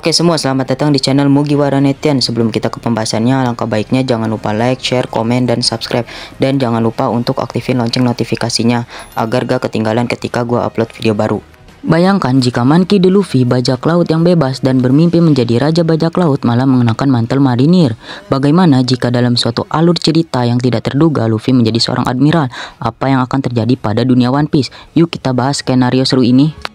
Oke semua, selamat datang di channel Mugiwara Netizen. Sebelum kita ke pembahasannya, alangkah baiknya jangan lupa like, share, komen, dan subscribe. Dan jangan lupa untuk aktifin lonceng notifikasinya agar gak ketinggalan ketika gua upload video baru. Bayangkan jika Monkey D. Luffy, bajak laut yang bebas dan bermimpi menjadi raja bajak laut, malah mengenakan mantel marinir. Bagaimana jika dalam suatu alur cerita yang tidak terduga Luffy menjadi seorang admiral? Apa yang akan terjadi pada dunia One Piece? Yuk kita bahas skenario seru ini.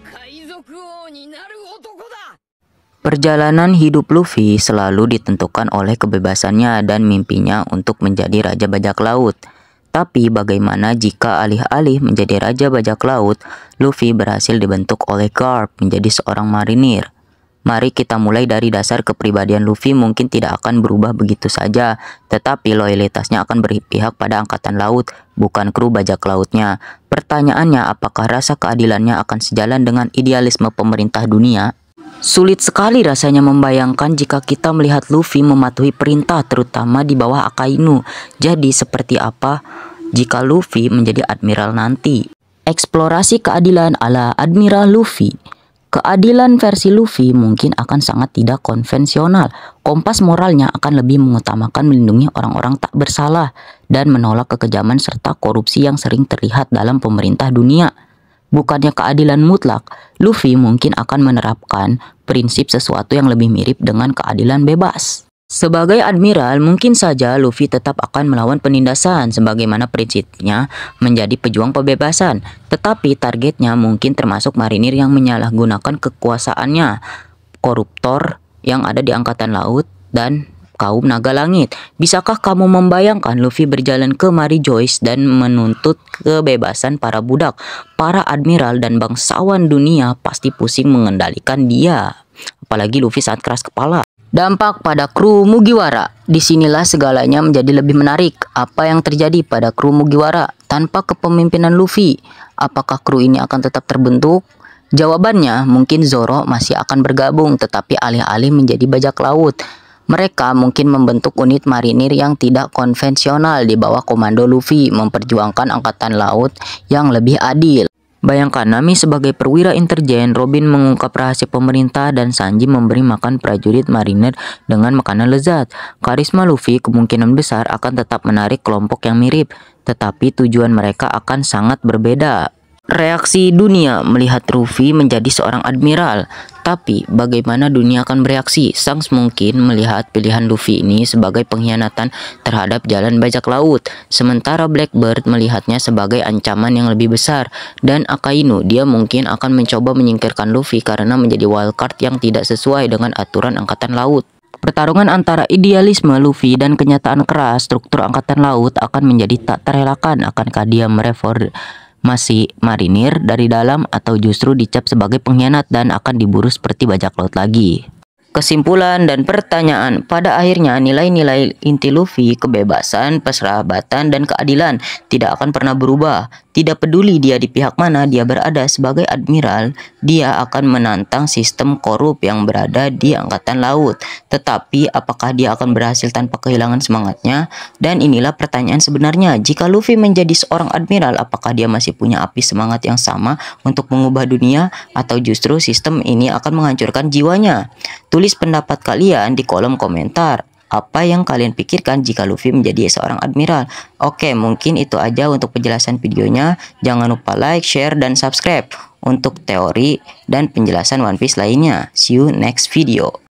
Perjalanan hidup Luffy selalu ditentukan oleh kebebasannya dan mimpinya untuk menjadi raja bajak laut. Tapi bagaimana jika alih-alih menjadi raja bajak laut, Luffy berhasil dibentuk oleh Garp menjadi seorang marinir? Mari kita mulai dari dasar. Kepribadian Luffy mungkin tidak akan berubah begitu saja, tetapi loyalitasnya akan berpihak pada angkatan laut, bukan kru bajak lautnya. Pertanyaannya, apakah rasa keadilannya akan sejalan dengan idealisme pemerintah dunia? Sulit sekali rasanya membayangkan jika kita melihat Luffy mematuhi perintah, terutama di bawah Akainu. Jadi seperti apa jika Luffy menjadi admiral nanti? Eksplorasi keadilan ala Admiral Luffy. Keadilan versi Luffy mungkin akan sangat tidak konvensional. Kompas moralnya akan lebih mengutamakan melindungi orang-orang tak bersalah dan menolak kekejaman serta korupsi yang sering terlihat dalam pemerintah dunia. Bukannya keadilan mutlak, Luffy mungkin akan menerapkan prinsip sesuatu yang lebih mirip dengan keadilan bebas. Sebagai admiral, mungkin saja Luffy tetap akan melawan penindasan sebagaimana prinsipnya menjadi pejuang pembebasan. Tetapi targetnya mungkin termasuk marinir yang menyalahgunakan kekuasaannya, koruptor yang ada di angkatan laut, dan kaum naga langit. Bisakah kamu membayangkan Luffy berjalan ke Mary Joyce dan menuntut kebebasan para budak? Para admiral dan bangsawan dunia pasti pusing mengendalikan dia. Apalagi Luffy saat keras kepala. Dampak pada kru Mugiwara. Disinilah segalanya menjadi lebih menarik. Apa yang terjadi pada kru Mugiwara tanpa kepemimpinan Luffy? Apakah kru ini akan tetap terbentuk? Jawabannya, mungkin Zoro masih akan bergabung, tetapi alih-alih menjadi bajak laut, mereka mungkin membentuk unit marinir yang tidak konvensional di bawah komando Luffy, memperjuangkan angkatan laut yang lebih adil. Bayangkan Nami sebagai perwira intelijen, Robin mengungkap rahasia pemerintah, dan Sanji memberi makan prajurit marinir dengan makanan lezat. Karisma Luffy kemungkinan besar akan tetap menarik kelompok yang mirip, tetapi tujuan mereka akan sangat berbeda. Reaksi dunia melihat Luffy menjadi seorang admiral. Tapi bagaimana dunia akan bereaksi? Shanks mungkin melihat pilihan Luffy ini sebagai pengkhianatan terhadap jalan bajak laut, sementara Blackbird melihatnya sebagai ancaman yang lebih besar. Dan Akainu, dia mungkin akan mencoba menyingkirkan Luffy karena menjadi wildcard yang tidak sesuai dengan aturan angkatan laut. Pertarungan antara idealisme Luffy dan kenyataan keras struktur angkatan laut akan menjadi tak terelakkan. Akankah dia masih marinir dari dalam, atau justru dicap sebagai pengkhianat dan akan diburu seperti bajak laut lagi? Kesimpulan dan pertanyaan, pada akhirnya nilai-nilai inti Luffy, kebebasan, persahabatan, dan keadilan tidak akan pernah berubah. Tidak peduli dia di pihak mana dia berada sebagai admiral, dia akan menantang sistem korup yang berada di angkatan laut. Tetapi apakah dia akan berhasil tanpa kehilangan semangatnya? Dan inilah pertanyaan sebenarnya, jika Luffy menjadi seorang admiral, apakah dia masih punya api semangat yang sama untuk mengubah dunia, atau justru sistem ini akan menghancurkan jiwanya? Tulis pendapat kalian di kolom komentar. Apa yang kalian pikirkan jika Luffy menjadi seorang admiral? Oke, mungkin itu aja untuk penjelasan videonya. Jangan lupa like, share, dan subscribe untuk teori dan penjelasan One Piece lainnya. See you next video.